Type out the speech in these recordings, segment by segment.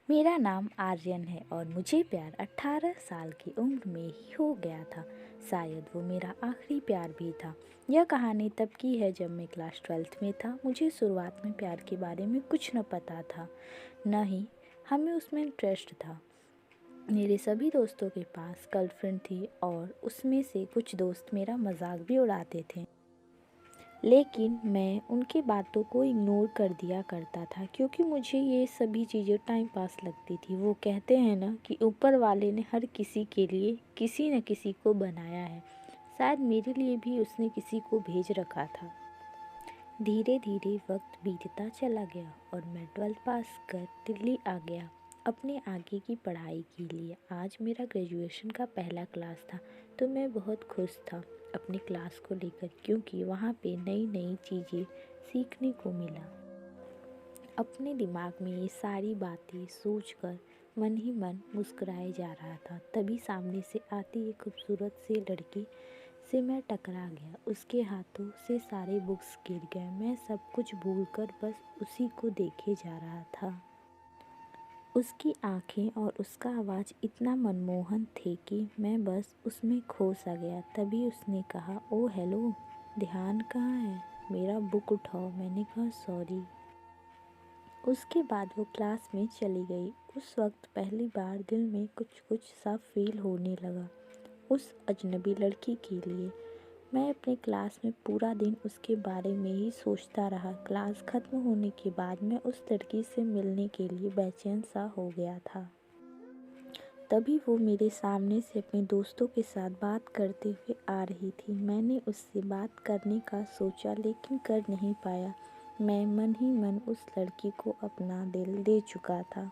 मेरा नाम आर्यन है और मुझे प्यार 18 साल की उम्र में ही हो गया था। शायद वो मेरा आखिरी प्यार भी था। यह कहानी तब की है जब मैं क्लास 12th में था। मुझे शुरुआत में प्यार के बारे में कुछ न पता था, न ही हमें उसमें इंटरेस्ट था। मेरे सभी दोस्तों के पास गर्लफ्रेंड थी और उसमें से कुछ दोस्त मेरा मजाक भी उड़ाते थे, लेकिन मैं उनकी बातों को इग्नोर कर दिया करता था क्योंकि मुझे ये सभी चीज़ें टाइम पास लगती थी। वो कहते हैं ना कि ऊपर वाले ने हर किसी के लिए किसी न किसी को बनाया है, शायद मेरे लिए भी उसने किसी को भेज रखा था। धीरे धीरे वक्त बीतता चला गया और मैं 12th पास कर दिल्ली आ गया अपने आगे की पढ़ाई के लिए। आज मेरा ग्रेजुएशन का पहला क्लास था तो मैं बहुत खुश था अपनी क्लास को लेकर, क्योंकि वहाँ पे नई नई चीज़ें सीखने को मिला। अपने दिमाग में ये सारी बातें सोचकर मन ही मन मुस्कुराए जा रहा था। तभी सामने से आती एक खूबसूरत सी लड़की से मैं टकरा गया। उसके हाथों से सारे बुक्स गिर गए। मैं सब कुछ भूलकर बस उसी को देखे जा रहा था। उसकी आंखें और उसका आवाज़ इतना मनमोहन थे कि मैं बस उसमें खो सा गया। तभी उसने कहा, ओ हेलो, ध्यान कहाँ है? मेरा बुक उठाओ। मैंने कहा सॉरी। उसके बाद वो क्लास में चली गई। उस वक्त पहली बार दिल में कुछ कुछ सा फील होने लगा उस अजनबी लड़की के लिए। मैं अपने क्लास में पूरा दिन उसके बारे में ही सोचता रहा। क्लास खत्म होने के बाद मैं उस लड़की से मिलने के लिए बेचैन सा हो गया था। तभी वो मेरे सामने से अपने दोस्तों के साथ बात करते हुए आ रही थी। मैंने उससे बात करने का सोचा लेकिन कर नहीं पाया। मैं मन ही मन उस लड़की को अपना दिल दे चुका था।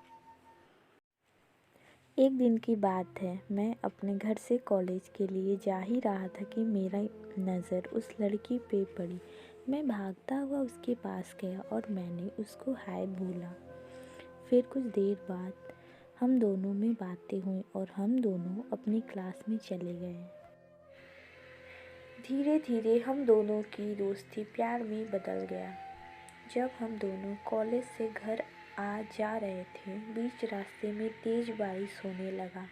एक दिन की बात है, मैं अपने घर से कॉलेज के लिए जा ही रहा था कि मेरा नज़र उस लड़की पे पड़ी। मैं भागता हुआ उसके पास गया और मैंने उसको हाय बोला। फिर कुछ देर बाद हम दोनों में बातें हुई और हम दोनों अपनी क्लास में चले गए। धीरे धीरे हम दोनों की दोस्ती प्यार में बदल गया। जब हम दोनों कॉलेज से घर आ जा रहे थे, बीच रास्ते में तेज बारिश होने लगा।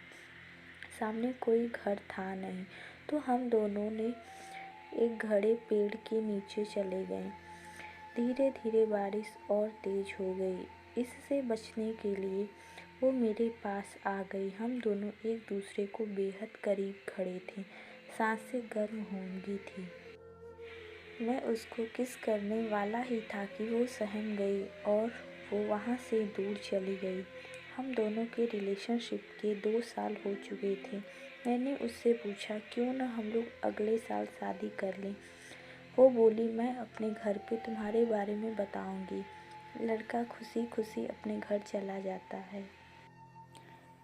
सामने कोई घर था नहीं, तो हम दोनों ने एक घड़े पेड़ के नीचे चले गए। धीरे धीरे बारिश और तेज हो गई। इससे बचने के लिए वो मेरे पास आ गई। हम दोनों एक दूसरे को बेहद करीब खड़े थे। सांसें गर्म होंगी थी। मैं उसको किस करने वाला ही था कि वो सहम गई और वो वहाँ से दूर चली गई। हम दोनों के रिलेशनशिप के 2 साल हो चुके थे। मैंने उससे पूछा क्यों न हम लोग अगले साल शादी कर लें। वो बोली, मैं अपने घर पे तुम्हारे बारे में बताऊंगी। लड़का खुशी खुशी अपने घर चला जाता है।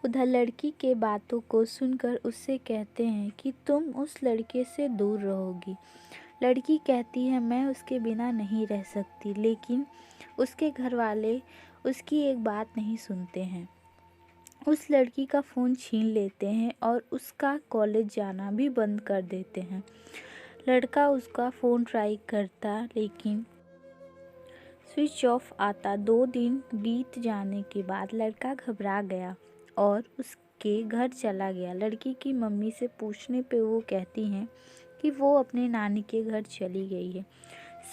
उधर लड़की के बातों को सुनकर उससे कहते हैं कि तुम उस लड़के से दूर रहोगी। लड़की कहती है, मैं उसके बिना नहीं रह सकती, लेकिन उसके घर वाले उसकी एक बात नहीं सुनते हैं। उस लड़की का फ़ोन छीन लेते हैं और उसका कॉलेज जाना भी बंद कर देते हैं। लड़का उसका फ़ोन ट्राई करता लेकिन स्विच ऑफ आता। 2 दिन बीत जाने के बाद लड़का घबरा गया और उसके घर चला गया। लड़की की मम्मी से पूछने पे वो कहती हैं कि वो अपने नानी के घर चली गई है।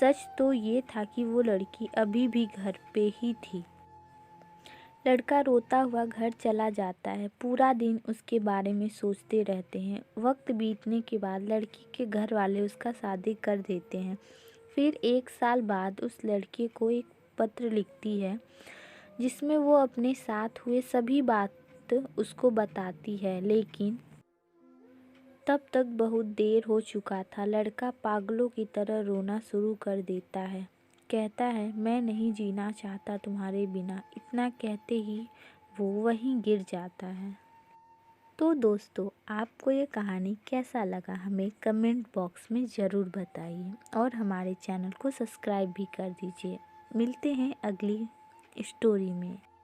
सच तो ये था कि वो लड़की अभी भी घर पे ही थी। लड़का रोता हुआ घर चला जाता है। पूरा दिन उसके बारे में सोचते रहते हैं। वक्त बीतने के बाद लड़की के घर वाले उसका शादी कर देते हैं। फिर 1 साल बाद उस लड़के को एक पत्र लिखती है जिसमें वो अपने साथ हुए सभी बात उसको बताती है, लेकिन तब तक बहुत देर हो चुका था। लड़का पागलों की तरह रोना शुरू कर देता है। कहता है, मैं नहीं जीना चाहता तुम्हारे बिना। इतना कहते ही वो वहीं गिर जाता है। तो दोस्तों, आपको ये कहानी कैसा लगा हमें कमेंट बॉक्स में ज़रूर बताइए और हमारे चैनल को सब्सक्राइब भी कर दीजिए। मिलते हैं अगली स्टोरी में।